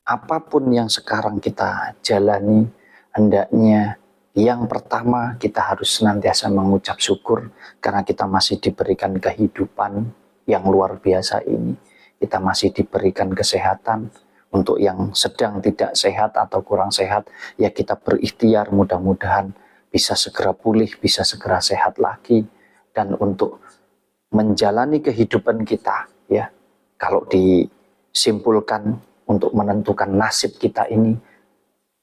apapun yang sekarang kita jalani, hendaknya yang pertama kita harus senantiasa mengucap syukur karena kita masih diberikan kehidupan yang luar biasa ini. Kita masih diberikan kesehatan. Untuk yang sedang tidak sehat atau kurang sehat, ya kita berikhtiar mudah-mudahan bisa segera pulih, bisa segera sehat lagi. Dan untuk menjalani kehidupan kita, ya kalau disimpulkan untuk menentukan nasib kita ini,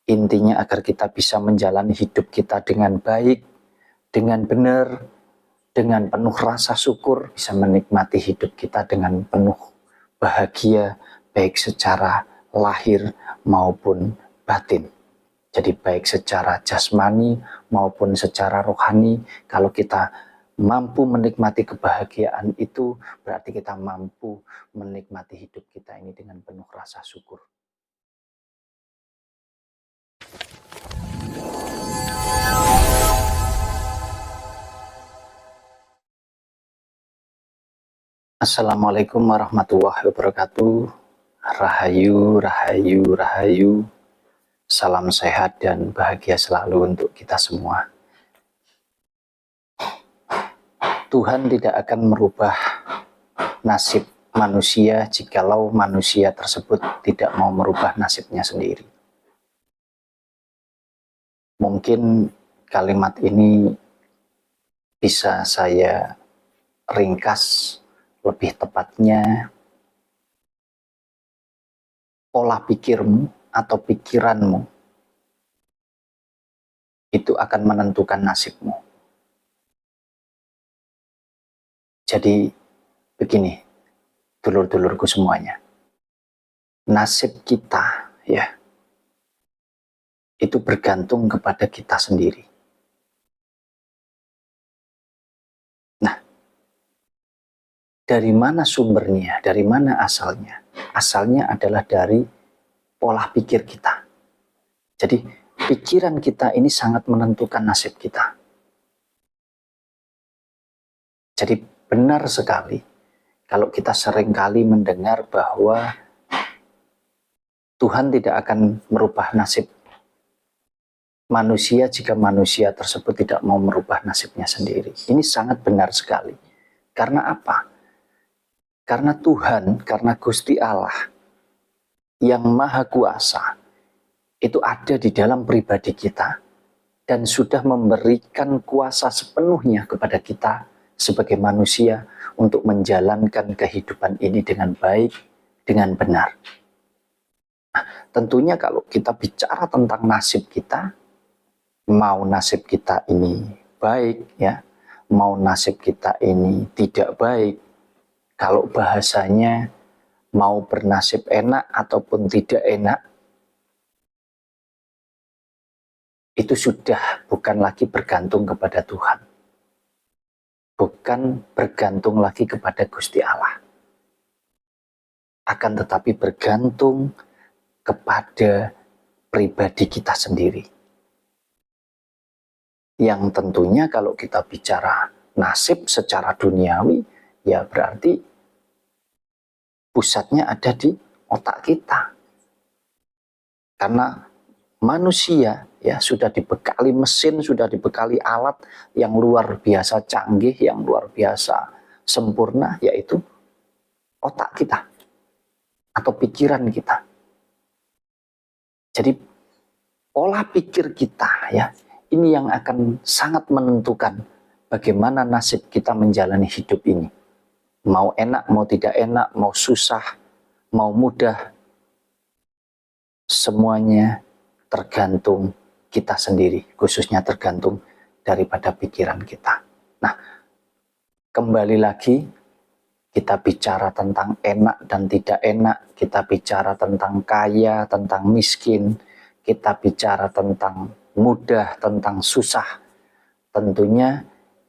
intinya agar kita bisa menjalani hidup kita dengan baik, dengan benar, dengan penuh rasa syukur, bisa menikmati hidup kita dengan penuh bahagia, baik secara lahir maupun batin. Jadi baik secara jasmani maupun secara rohani, kalau kita mampu menikmati kebahagiaan itu, berarti kita mampu menikmati hidup kita ini dengan penuh rasa syukur. Assalamualaikum warahmatullahi wabarakatuh. Rahayu, rahayu, rahayu. Salam sehat dan bahagia selalu untuk kita semua. Tuhan tidak akan merubah nasib manusia jikalau manusia tersebut tidak mau merubah nasibnya sendiri. Mungkin kalimat ini bisa saya ringkas lebih tepatnya, pola pikirmu atau pikiranmu itu akan menentukan nasibmu. Jadi begini, dulur-dulurku semuanya, nasib kita ya itu bergantung kepada kita sendiri. Nah, dari mana sumbernya, dari mana asalnya? Asalnya adalah dari pola pikir kita. Jadi pikiran kita ini sangat menentukan nasib kita. Jadi benar sekali kalau kita seringkali mendengar bahwa Tuhan tidak akan merubah nasib manusia jika manusia tersebut tidak mau merubah nasibnya sendiri. Ini sangat benar sekali. Karena apa? Karena Tuhan, karena Gusti Allah yang Maha Kuasa itu ada di dalam pribadi kita dan sudah memberikan kuasa sepenuhnya kepada kita sebagai manusia untuk menjalankan kehidupan ini dengan baik, dengan benar. Nah, tentunya kalau kita bicara tentang nasib kita, mau nasib kita ini baik ya, mau nasib kita ini tidak baik, kalau bahasanya mau bernasib enak ataupun tidak enak, itu sudah bukan lagi bergantung kepada Tuhan. Bukan bergantung lagi kepada Gusti Allah. Akan tetapi bergantung kepada pribadi kita sendiri. Yang tentunya kalau kita bicara nasib secara duniawi, ya berarti pusatnya ada di otak kita. Karena manusia ya sudah dibekali mesin, sudah dibekali alat yang luar biasa canggih, yang luar biasa sempurna, yaitu otak kita atau pikiran kita. Jadi pola pikir kita ya, ini yang akan sangat menentukan bagaimana nasib kita menjalani hidup ini. Mau enak, mau tidak enak, mau susah, mau mudah, semuanya tergantung kita sendiri, khususnya tergantung daripada pikiran kita. Nah, kembali lagi kita bicara tentang enak dan tidak enak, kita bicara tentang kaya, tentang miskin, kita bicara tentang mudah, tentang susah. Tentunya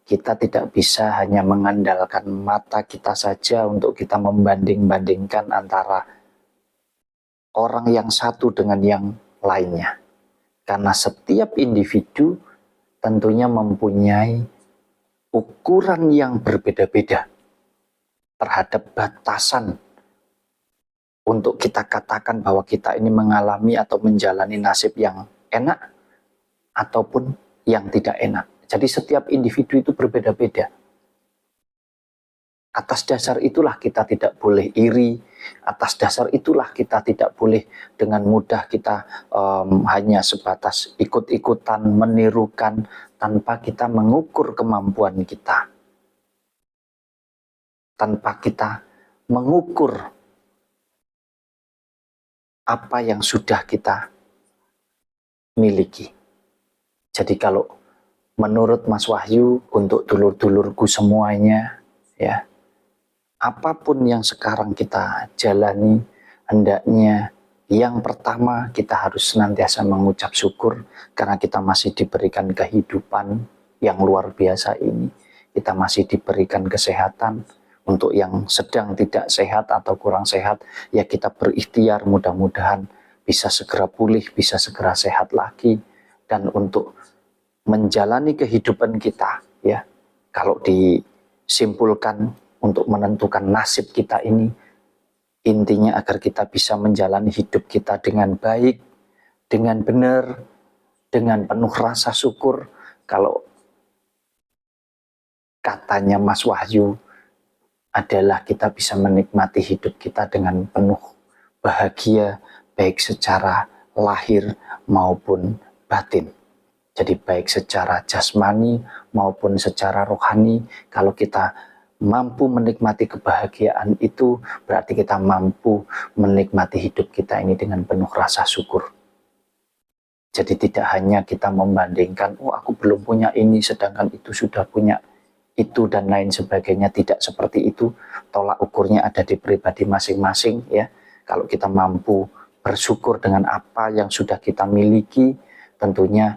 kita tidak bisa hanya mengandalkan mata kita saja untuk kita membanding-bandingkan antara orang yang satu dengan yang lainnya. Karena setiap individu tentunya mempunyai ukuran yang berbeda-beda terhadap batasan untuk kita katakan bahwa kita ini mengalami atau menjalani nasib yang enak ataupun yang tidak enak. Jadi setiap individu itu berbeda-beda. Atas dasar itulah kita tidak boleh iri, atas dasar itulah kita tidak boleh dengan mudah kita hanya sebatas ikut-ikutan, menirukan, tanpa kita mengukur kemampuan kita. Tanpa kita mengukur apa yang sudah kita miliki. Jadi kalau menurut Mas Wahyu, untuk dulur-dulurku semuanya, ya, apapun yang sekarang kita jalani, hendaknya yang pertama kita harus senantiasa mengucap syukur karena kita masih diberikan kehidupan yang luar biasa ini. Kita masih diberikan kesehatan. Untuk yang sedang tidak sehat atau kurang sehat, ya kita berikhtiar mudah-mudahan bisa segera pulih, bisa segera sehat lagi. Dan untuk menjalani kehidupan kita, ya, kalau disimpulkan untuk menentukan nasib kita ini, intinya agar kita bisa menjalani hidup kita dengan baik, dengan benar, dengan penuh rasa syukur. Kalau katanya Mas Wahyu adalah kita bisa menikmati hidup kita dengan penuh bahagia, baik secara lahir maupun batin. Jadi baik secara jasmani maupun secara rohani, kalau kita mampu menikmati kebahagiaan itu, berarti kita mampu menikmati hidup kita ini dengan penuh rasa syukur. Jadi tidak hanya kita membandingkan, oh aku belum punya ini, sedangkan itu sudah punya itu dan lain sebagainya. Tidak seperti itu. Tolak ukurnya ada di pribadi masing-masing, ya. Kalau kita mampu bersyukur dengan apa yang sudah kita miliki, tentunya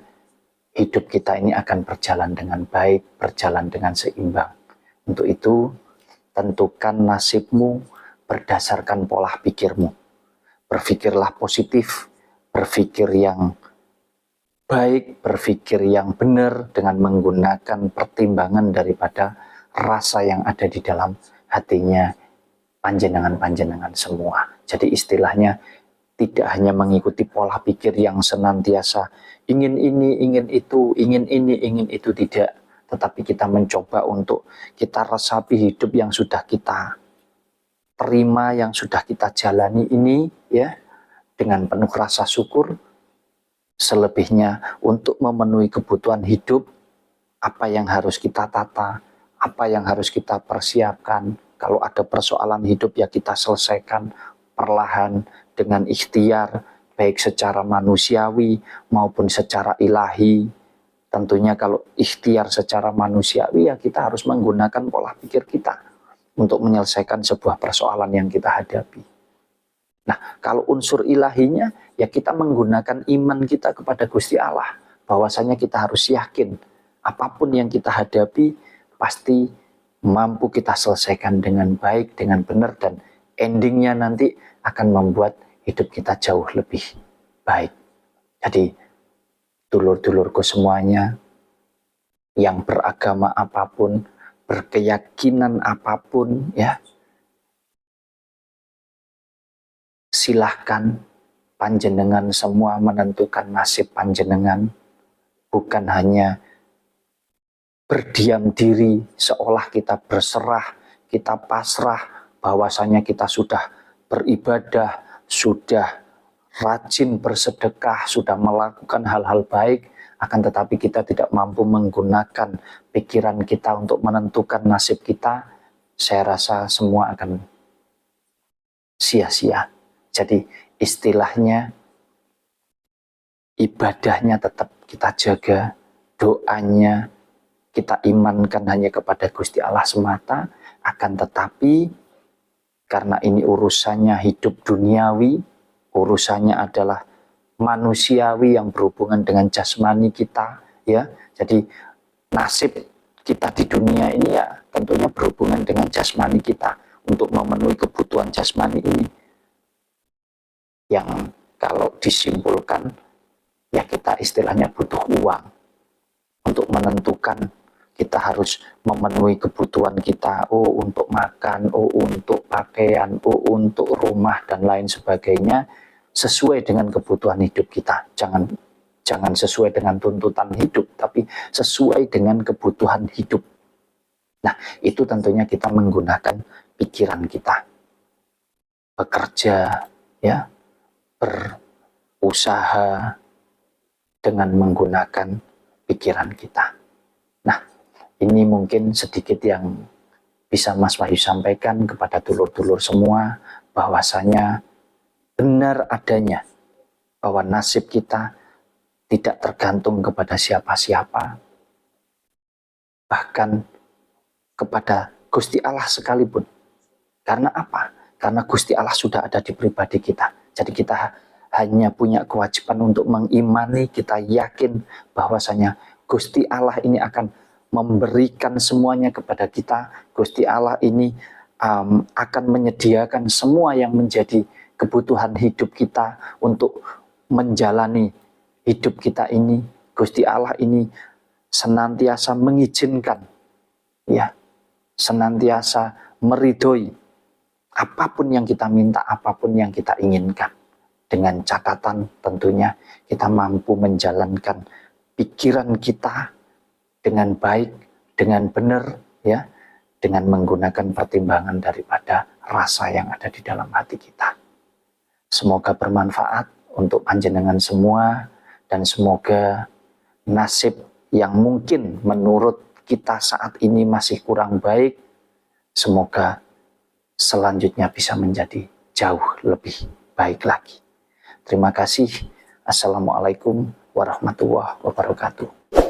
hidup kita ini akan berjalan dengan baik, berjalan dengan seimbang. Untuk itu, tentukan nasibmu berdasarkan pola pikirmu. Berpikirlah positif, berpikir yang baik, berpikir yang benar dengan menggunakan pertimbangan daripada rasa yang ada di dalam hatinya panjenengan-panjenengan semua. Jadi istilahnya tidak hanya mengikuti pola pikir yang senantiasa ingin ini, ingin itu, ingin ini, ingin itu, tidak. Tetapi kita mencoba untuk kita resapi hidup yang sudah kita terima, yang sudah kita jalani ini, ya, dengan penuh rasa syukur. Selebihnya untuk memenuhi kebutuhan hidup, apa yang harus kita tata, apa yang harus kita persiapkan. Kalau ada persoalan hidup ya kita selesaikan perlahan dengan ikhtiar, baik secara manusiawi maupun secara ilahi. Tentunya kalau ikhtiar secara manusiawi ya kita harus menggunakan pola pikir kita untuk menyelesaikan sebuah persoalan yang kita hadapi. Nah, kalau unsur ilahinya, ya kita menggunakan iman kita kepada Gusti Allah. Bahwasanya kita harus yakin, apapun yang kita hadapi, pasti mampu kita selesaikan dengan baik, dengan benar, dan endingnya nanti akan membuat hidup kita jauh lebih baik. Jadi, dulur-dulurku semuanya, yang beragama apapun, berkeyakinan apapun, ya, silahkan panjenengan semua menentukan nasib panjenengan, bukan hanya berdiam diri seolah kita berserah, kita pasrah, bahwasanya kita sudah beribadah, sudah rajin bersedekah, sudah melakukan hal-hal baik, akan tetapi kita tidak mampu menggunakan pikiran kita untuk menentukan nasib kita. Saya rasa semua akan sia-sia. Jadi istilahnya ibadahnya tetap kita jaga, doanya kita imankan hanya kepada Gusti Allah semata, akan tetapi karena ini urusannya hidup duniawi, urusannya adalah manusiawi yang berhubungan dengan jasmani kita, ya. Jadi nasib kita di dunia ini ya tentunya berhubungan dengan jasmani kita, untuk memenuhi kebutuhan jasmani ini. Yang kalau disimpulkan, ya kita istilahnya butuh uang untuk menentukan kita harus memenuhi kebutuhan kita, untuk makan, untuk pakaian, untuk rumah dan lain sebagainya, sesuai dengan kebutuhan hidup kita. Jangan sesuai dengan tuntutan hidup, tapi sesuai dengan kebutuhan hidup. Nah, itu tentunya kita menggunakan pikiran kita. Bekerja, ya, berusaha dengan menggunakan pikiran kita. Nah, ini mungkin sedikit yang bisa Mas Wahyu sampaikan kepada dulur-dulur semua, bahwasanya benar adanya bahwa nasib kita tidak tergantung kepada siapa-siapa, bahkan kepada Gusti Allah sekalipun. Karena apa? Karena Gusti Allah sudah ada di pribadi kita. Jadi kita hanya punya kewajiban untuk mengimani, kita yakin bahwasanya Gusti Allah ini akan memberikan semuanya kepada kita. Gusti Allah ini akan menyediakan semua yang menjadi kebutuhan hidup kita untuk menjalani hidup kita ini. Gusti Allah ini senantiasa mengizinkan, ya, senantiasa meridhoi apapun yang kita minta, apapun yang kita inginkan. Dengan catatan tentunya kita mampu menjalankan pikiran kita dengan baik, dengan benar, ya, dengan menggunakan pertimbangan daripada rasa yang ada di dalam hati kita. Semoga bermanfaat untuk panjenengan semua, dan semoga nasib yang mungkin menurut kita saat ini masih kurang baik, semoga selanjutnya bisa menjadi jauh lebih baik lagi. Terima kasih. Assalamualaikum warahmatullahi wabarakatuh.